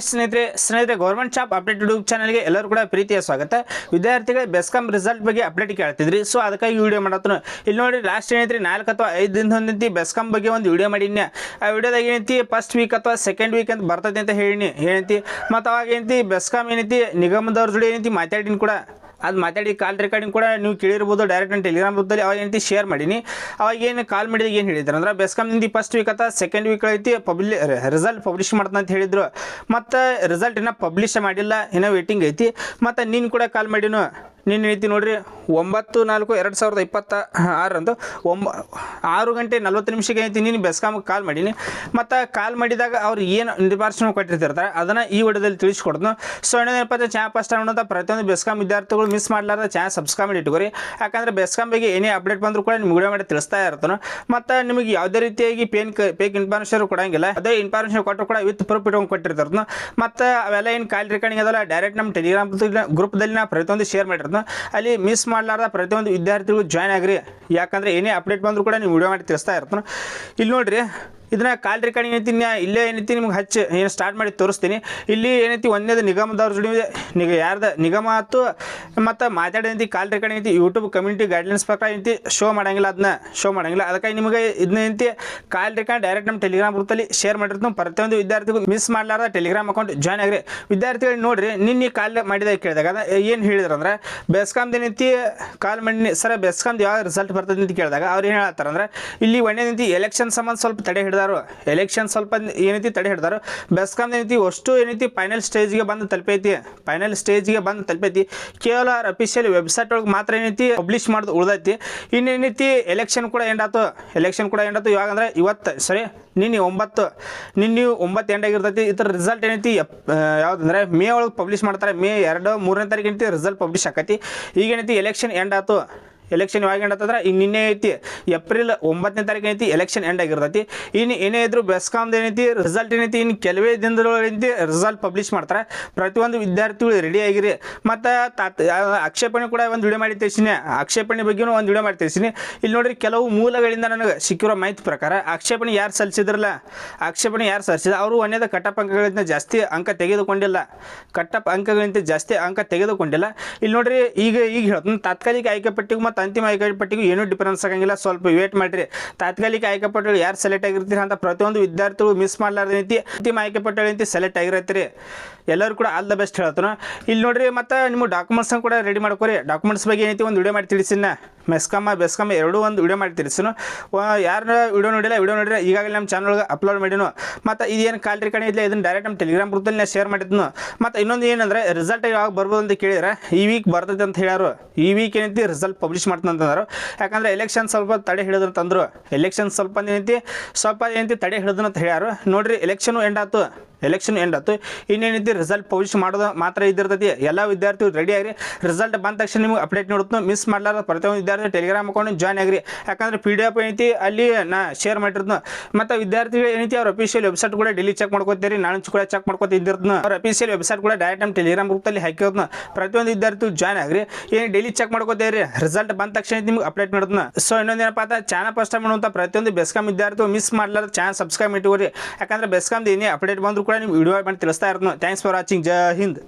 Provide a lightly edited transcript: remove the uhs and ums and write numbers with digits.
ಸ್ನೇಹಿತರೆ government job update YouTube ಚಾನಲ್ಗೆ ಎಲ್ಲರೂ ಕೂಡ ಪ್ರೀತಿಯ ಸ್ವಾಗತ. ವಿದ್ಯಾರ್ಥಿಗಳೇ ಬೆಸ್ಕಾಂ ರಿಸಲ್ಟ್ ಬಗ್ಗೆ ಅಪ್ಡೇಟ್ ಕೇಳ್ತಿದ್ರಿ, ಸೊ ಅದಕ್ಕಾಗಿ ವಿಡಿಯೋ ಮಾಡತ್ತನು. ಇಲ್ಲಿ ನೋಡಿ ಲಾಸ್ಟ್ ಏನೈತ್ರಿ 4 ಅಥವಾ 5 ದಿನದ ಹೊಂದಿ ಬೆಸ್ಕಾಂ ಬಗ್ಗೆ ಒಂದು ವಿಡಿಯೋ ಮಾಡೀನಿ. ಆ ವಿಡಿಯೋದಾಗ ಏನೈತಿ ಫಸ್ಟ್ ವೀಕ್ ಅಥವಾ ಸೆಕೆಂಡ್ ವೀಕ್ ಅಂತ ಬರ್ತದೆ ಅಂತ ಹೇಳೀನಿ ಏನೈತಿ. ಮತ್ತು ಅವಾಗ ಏನೈತಿ ಬೆಸ್ಕಾಂ ಏನೈತಿ ನಿಗಮದವ್ರ ಜೋಡಿ ಏನೈತಿ ಮಾತಾಡಿನಿ ಕೂಡ. ಅದು ಮಾತಾಡಿ ಕಾಲ್ ರೆಕಾರ್ಡಿಂಗ್ ಕೂಡ ನೀವು ಕೇಳಿರ್ಬೋದು. ಡೈರೆಕ್ಟ್ ನಾನು ಟೆಲಿಗ್ರಾಮ್ ಗ್ರೂಪಲ್ಲಿ ಅವಾಗ ಏನೈತಿ ಶೇರ್ ಮಾಡೀನಿ. ಅವಾಗ ಏನು ಕಾಲ್ ಮಾಡಿದಾಗ ಏನು ಹೇಳಿದ್ರು ಅಂದ್ರೆ ಬೆಸ್ಕಾಂದಿಂದ ಫಸ್ಟ್ ವೀಕ್ ಅಥವಾ ಸೆಕೆಂಡ್ ವೀಕ್ ಐತಿ ರಿಸಲ್ಟ್ ಪಬ್ಲಿಷ್ ಮಾಡ್ತಾನೆ ಅಂತ ಹೇಳಿದ್ರು. ಮತ್ತು ರಿಸಲ್ಟ್ ಇನ್ನೂ ಪಬ್ಲಿಷ್ ಮಾಡಿಲ್ಲ, ಇನ್ನೂ ವೇಟಿಂಗ್ ಐತಿ. ಮತ್ತು ನೀನು ಕೂಡ ಕಾಲ್ ಮಾಡಿನು. ನೀನು ಐತಿ ನೋಡ್ರಿ 9/4/2026 ಅಂತ 6:40 ಐತಿ ನೀನು ಬೆಸ್ಕಾಮ್ಗೆ ಕಾಲ್ ಮಾಡೀನಿ. ಮತ್ತು ಕಾಲ್ ಮಾಡಿದಾಗ ಅವ್ರು ಏನು ನಿರ್ದೇಶನ ಕೊಟ್ಟಿರ್ತಾರೆ ಅದನ್ನು ಈ ವಿಡಿಯೋದಲ್ಲಿ ತಿಳಿಸ್ಕೊಡ್ತು. ಸೊ ಏನಪ್ಪ ಚಾನಲ್ ಫಸ್ಟ್ ಅನ್ನೋಂಥ ಪ್ರತಿಯೊಂದು ಬೆಸ್ಕಾಂ ವಿದ್ಯಾರ್ಥಿಗಳು ಮಿಸ್ ಮಾಡಲಾರ್ದ ಚಾನಲ್ ಸಬ್ಸ್ಕ್ರೈಬ್ ಮಾಡಿ ಇಟ್ಕೋರಿ. ಯಾಕಂದರೆ ಬೆಸ್ಕಾಂ ಬಗ್ಗೆ ಏನೇ ಅಪ್ಡೇಟ್ ಬಂದರೂ ಕೂಡ ನಿಮ್ಗೆ ವಿಡಿಯೋ ಮಾಡಿ ತಿಳಿಸ್ತಾ ಇರ್ತಾನೆ. ಮತ್ತು ನಿಮಗೆ ಯಾವುದೇ ರೀತಿಯಾಗಿ ಫೇಕ್ ಇನ್ಫಾರ್ಮೇಷನ್ ಕೊಡೋಂಗಿಲ್ಲ. ಅದೇ ಇನ್ಫಾರ್ಮೇಷನ್ ಕೊಟ್ಟರು ಕೂಡ ವಿತ್ ಪ್ರೂಫ್ ಇಟ್ಕೊಂಡು ಕೊಟ್ಟಿರ್ತಾರೆ. ಮತ್ತು ಅವೆಲ್ಲ ಏನು ಕಾಲ್ ರೆಕಾರ್ಡಿಂಗ್ ಅದಲ್ಲ ಡೈರೆಕ್ಟ್ ನಮ್ಮ ಟೆಲಿಗ್ರಾಮ್ ಗ್ರೂಪ್ದಲ್ಲಿ ನಾ ಪ್ರತಿಯೊಂದು ಶೇರ್ ಮಾಡಿರ್ತೀನಿ. ಅಲ್ಲಿ ಮಿಸ್ ಮಾಡಲಾರ್ದ ಪ್ರತಿಯೊಂದು ವಿದ್ಯಾರ್ಥಿಗಳು ಜಾಯ್ನ್ ಆಗ್ರಿ. ಯಾಕಂದರೆ ಏನೇ ಅಪ್ಡೇಟ್ ಬಂದರೂ ಕೂಡ ನೀವು ವಿಡಿಯೋ ಮಾಡಿ ತಿಳಿಸ್ತಾ ಇರ್ತಾನೆ. ಇಲ್ಲಿ ನೋಡಿರಿ ಇದನ್ನ ಕಾಲ್ ರೆಕಾರ್ಡಿಂಗ್ ಏನೈತಿ ಇಲ್ಲೇ ಏನೈತಿ ನಿಮ್ಗೆ ಏನು ಸ್ಟಾರ್ಟ್ ಮಾಡಿ ತೋರಿಸ್ತೀನಿ. ಇಲ್ಲಿ ಏನೈತಿ ಒಂದೇದು ನಿಗಮದವ್ರ ಜೋಡಿ ಯಾರ್ದು ನಿಗಮ ಆಯ್ತು ಮತ್ತು ಮಾತಾಡೈತಿ ಕಾಲ್ ರೆಕಾರ್ಡಿಂಗ್ ಐತಿ. ಯೂಟ್ಯೂಬ್ ಕಮ್ಯುನಿಟಿ ಗೈಡ್ಲೈನ್ಸ್ ಪ್ರಕಾರ ಏನೈತಿ ಶೋ ಮಾಡೋಂಗಿಲ್ಲ, ಅದನ್ನ ಶೋ ಮಾಡೋಂಗಿಲ್ಲ. ಅದಕ್ಕಾಗಿ ನಿಮಗೆ ಇದನ್ನ ಏನೈತಿ ಕಾಲ್ ರೆಕಾರ್ಡ್ ಡೈರೆಕ್ಟ್ ನಮ್ಮ ಟೆಲಿಗ್ರಾಮ್ ಗ್ರೂಪಲ್ಲಿ ಶೇರ್ ಮಾಡಿರ್ತೀನಿ. ಪ್ರತಿಯೊಂದು ವಿದ್ಯಾರ್ಥಿಗಳು ಮಿಸ್ ಮಾಡಲಾರ್ದ ಟೆಲಿಗ್ರಾಮ್ ಅಕೌಂಟ್ ಜಾಯ್ನ್ ಆಗ್ರಿ. ವಿದ್ಯಾರ್ಥಿಗಳು ನೋಡಿರಿ ನಿನ್ನೆ ಕಾಲ್ ಮಾಡಿದಾಗ ಕೇಳಿದಾಗ ಏನು ಹೇಳಿದ್ರು ಅಂದ್ರೆ ಬೆಸ್ಕಾಮ್ದು ಏನೈತಿ ಕಾಲ್ ಮಾಡಿ ಸರ್ ಬೆಸ್ಕಾಮ್ದು ಯಾವ ರಿಸಲ್ಟ್ ಬರ್ತದೆ ಅಂತ ಕೇಳಿದಾಗ ಅವ್ರು ಏನು ಹೇಳ್ತಾರೆ ಅಂದ್ರೆ ಇಲ್ಲಿ ಒಂದೇನೈತಿ ಎಲೆಕ್ಷನ್ ಸಂಬಂಧ ಸ್ವಲ್ಪ ತಡೆ ಹಿಡಿದಾರು. ಎಲೆಕ್ಷನ್ ಸ್ವಲ್ಪ ಏನೈತಿ ತಡೆ ಹಿಡಿದಾರು. ಬೆಸ್ಕಾಮ್ ಏನೈತಿ ಅಷ್ಟು ಏನೈತಿ ಫೈನಲ್ ಸ್ಟೇಜ್ಗೆ ಬಂದು ತಲುಪೈತಿ. ಕೇವಲ ಅಫಿಷಿಯಲ್ ವೆಬ್ಸೈಟ್ ಒಳಗೆ ಮಾತ್ರ ಏನೈತಿ ಪಬ್ಲಿಷ್ ಮಾಡೋದು ಉಳ್ದೈತಿ. ಇನ್ನೇನೈತಿ ಎಲೆಕ್ಷನ್ ಕೂಡ ಎಂಡ್ ಆಯ್ತು. ಇವಾಗ ಅಂದ್ರೆ ನಿನ್ನೆ 9 ಎಂಡ್ ಆಗಿರ್ತೈತಿ. ಇದರ ರಿಸಲ್ಟ್ ಏನೈತಿ ಯಾವುದಂದ್ರೆ ಮೇ ಒಳಗೆ ಪಬ್ಲಿಷ್ ಮಾಡ್ತಾರೆ. ಮೇ 2-3ನೇ ತಾರೀಕು ಏನೈತಿ ರಿಸಲ್ಟ್ ಪಬ್ಲಿಷ್ ಆಕೈತಿ. ಈಗ ಏನೈತಿ ಎಲೆಕ್ಷನ್ ಎಂಡ್ ಆಯ್ತು. ಎಲೆಕ್ಷನ್ ಯಾವಾಗ ಎಂಡ್ ಆಗ್ತದ್ರೆ ಈಗ ನಿನ್ನೆ ಐತಿ ಏಪ್ರಿಲ್ 9ನೇ ತಾರೀಕು ಏನೈತಿ ಎಲೆಕ್ಷನ್ ಎಂಡ್ ಆಗಿರ್ತೈತಿ. ಇನ್ನು ಏನೇ ಇದ್ರು ಬೆಸ್ಕಾಮ್ದು ಏನೈತಿ ರಿಸಲ್ಟ್ ಏನೈತಿ ಇನ್ನು ಕೆಲವೇ ದಿನದೊಳಗೆ ಏನೈತಿ ರಿಸಲ್ಟ್ ಪಬ್ಲಿಷ್ ಮಾಡ್ತಾರೆ. ಪ್ರತಿಯೊಂದು ವಿದ್ಯಾರ್ಥಿಗಳು ರೆಡಿ ಆಗಿರಿ. ಮತ್ತು ಆಕ್ಷೇಪಣೆ ಕೂಡ ಒಂದು ವಿಡಿಯೋ ಮಾಡಿ ತಿಳಿಸಿನಿ. ಆಕ್ಷೇಪಣೆ ಬಗ್ಗೆನೂ ಒಂದು ವಿಡಿಯೋ ಮಾಡಿ ತಿಳಿಸಿನಿ. ಇಲ್ಲಿ ನೋಡ್ರಿ ಕೆಲವು ಮೂಲಗಳಿಂದ ನನಗೆ ಸಿಕ್ಕಿರೋ ಮಾಹಿತಿ ಪ್ರಕಾರ ಆಕ್ಷೇಪಣೆ ಯಾರು ಸಲ್ಲಿಸಿದ್ರಲ್ಲ ಅವರು ಒಂದೇದ ಕಟ್ಟಪ್ ಅಂಕಗಳಿಂದ ಜಾಸ್ತಿ ಅಂಕ ತೆಗೆದುಕೊಂಡಿಲ್ಲ. ಇಲ್ಲಿ ನೋಡ್ರಿ ಈಗ ಹೇಳ್ತೀನಿ ತಾತ್ಕಾಲಿಕ ಆಯ್ಕೆ ಪಟ್ಟಿಗೂ ಮತ್ತು ಅಂತಿಮ ಆಯ್ಕೆ ಪಟ್ಟಿಗೂ ಏನೂ ಡಿಫರೆನ್ಸ್ ಆಗಂಗಿಲ್ಲ. ಸ್ವಲ್ಪ ವೇಟ್ ಮಾಡಿರಿ. ತಾತ್ಕಾಲಿಕ ಆಯ್ಕೆ ಪಟ್ಟಿಗಳು ಯಾರು ಸೆಲೆಕ್ಟ್ ಆಗಿರ್ತೀರಿ ಅಂತ ಪ್ರತಿಯೊಂದು ವಿದ್ಯಾರ್ಥಿಗಳು ಮಿಸ್ ಮಾಡಲಾರ್ದ ರೀತಿ ಅಂತಿಮ ಆಯ್ಕೆ ಪಟ್ಟಿಗಳು ಸೆಲೆಕ್ಟ್ ಆಗಿರತ್ತೀರಿ. ಎಲ್ಲರೂ ಕೂಡ ಆಲ್ ದ ಬೆಸ್ಟ್ ಹೇಳ್ತಾನೆ. ಇಲ್ಲಿ ನೋಡ್ರಿ ಮತ್ತು ನಿಮ್ಮ ಡಾಕ್ಯುಮೆಂಟ್ಸ್ ಕೂಡ ರೆಡಿ ಮಾಡ್ಕೊರಿ. ಡಾಕ್ಯುಮೆಂಟ್ಸ್ ಬಗ್ಗೆ ಏನೈತಿ ಒಂದು ವಿಡಿಯೋ ಮಾಡಿ ತಿಳಿಸಿನ. ಬೆಸ್ಕಾಮ್ ಎರಡೂ ಒಂದು ವಿಡಿಯೋ ಮಾಡಿ ತಿಳಿಸಿನು. ಯಾರು ವಿಡಿಯೋ ನೋಡಿಲ್ಲ ಈಗಾಗಲೇ ನಮ್ಮ ಚಾನಲ್ಗೆ ಅಪ್ಲೋಡ್ ಮಾಡಿನು. ಮತ್ತು ಇದೇನು ಕಾಲ್ ರೆಕಾರ್ಡಿಂಗ್ ಇಲ್ಲ ಇದನ್ನು ಡೈರೆಕ್ಟ್ ನಮ್ಮ ಟೆಲಿಗ್ರಾಮ್ ಗ್ರೂಪಲ್ಲಿ ನಾನು ಶೇರ್ ಮಾಡಿದ್ನು. ಮತ್ತು ಇನ್ನೊಂದು ಏನಂದರೆ ರಿಸಲ್ಟ್ ಯಾವಾಗ ಬರ್ಬೋದು ಅಂತ ಕೇಳಿದ್ರೆ ಈ ವೀಕ್ ಬರ್ತೈತೆ ಅಂತ ಹೇಳ್ಯಾರು. ಈ ವೀಕ್ ಏನೈತಿ ರಿಸಲ್ಟ್ ಪಬ್ಲಿಷ್ ಮಾಡ್ತಂತಂದ್ರು. ಯಾಕಂದರೆ ಎಲೆಕ್ಷನ್ ಸ್ವಲ್ಪ ತಡೆ ಹಿಡಿದಂತಂದ್ರು. ಏನೈತಿ ತಡೆ ಹಿಡಿದಂತ ಹೇಳ್ಯಾರು. ನೋಡ್ರಿ ಎಲೆಕ್ಷನ್ ಎಂಡ್ ಆಯ್ತು. ಇನ್ನೇನೈತಿ ರಿಸಲ್ಟ್ ಪಬ್ಲಿಷ್ ಮಾಡೋದು ಮಾತ್ರ ಇದ್ದಿರ್ತೈತಿ. ಎಲ್ಲ ವಿದ್ಯಾರ್ಥಿಗಳು ರೆಡಿ ಆಗಿರಿ. ರಿಸಲ್ಟ್ ಬಂದ ತಕ್ಷಣ ನಿಮ್ಗೆ ಅಪ್ಡೇಟ್ ನೋಡುತ್ತೆ. ಮಿಸ್ ಮಾಡಲಾರ್ದ ಪ್ರತಿಯೊಂದು ವಿದ್ಯಾರ್ಥಿ ಟೆಲಿಗ್ರಾಮ್ ಅಕೌಂಟ್ ಜಾಯ್ನ್ ಆಗಿರಿ. ಯಾಕಂದರೆ PDF ಏನೈತಿ ಅಲ್ಲಿ ನಾ ಶೇರ್ ಮಾಡಿರ್ತೀನಿ. ಮತ್ತು ವಿದ್ಯಾರ್ಥಿಗಳು ಏನೈತಿ ಅವ್ರ ಅಫಿಷಿಯಲ್ ವೆಬ್ಸೈಟ್ ಕೂಡ ಡೈಲಿ ಚೆಕ್ ಮಾಡ್ಕೋತೀರಿ. ನಾನು ಕೂಡ ಚೆಕ್ ಮಾಡ್ಕೋತಿದ್ದಿರ್ತೀನಿ. ಅವ್ರ ಅಫಿಷಿಯಲ್ ವೆಬ್ಸೈಟ್ ಕೂಡ ಡೈರೆಕ್ಟ್ ನಮ್ಮ ಟೆಲಿಗ್ರಾಮ್ ಗ್ರೂಪಲ್ಲಿ ಹಾಕಿರೋದನ್ನ ಪ್ರತಿಯೊಂದು ವಿದ್ಯಾರ್ಥಿಗಳು ಜಾಯ್ನ್ ಆಗಿರಿ. ಏನು ಡೈಲಿ ಚೆಕ್ ಮಾಡ್ಕೋತೀರಿ. ರಿಸಲ್ಟ್ ಬಂದ ತಕ್ಷಣ ನಿಮ್ಗೆ ಅಪ್ಡೇಟ್ ಮಾಡೋದನ್ನ. ಸೊ ಇನ್ನೊಂದೇನಪ್ಪ ಅಂತ ಚಾನಲ್ ಫಸ್ಟ್ ಟೈಮ್ ಮಾಡುವಂಥ ಪ್ರತಿಯೊಂದು ಬೆಸ್ಕಾಂ ವಿದ್ಯಾರ್ಥಿಗಳು ಮಿಸ್ ಮಾಡಲಾರ್ದ ಚಾನಲ್ ಸಬ್ಸ್ಕ್ರೈಬ್ ಇಟ್ಕೋರಿ. ಯಾಕಂದರೆ ಬೆಸ್ಕಾಮ್ದು ಏನೇ ಅಪ್ಡೇಟ್ ಬಂದರೂ ಕೂಡ ನೀವು ವಿಡಿಯೋ ಮಾಡಿ ತಿಳಿಸ್ತಾ ಇರ್ತೀನಿ. Thanks for watching. Jai Hind.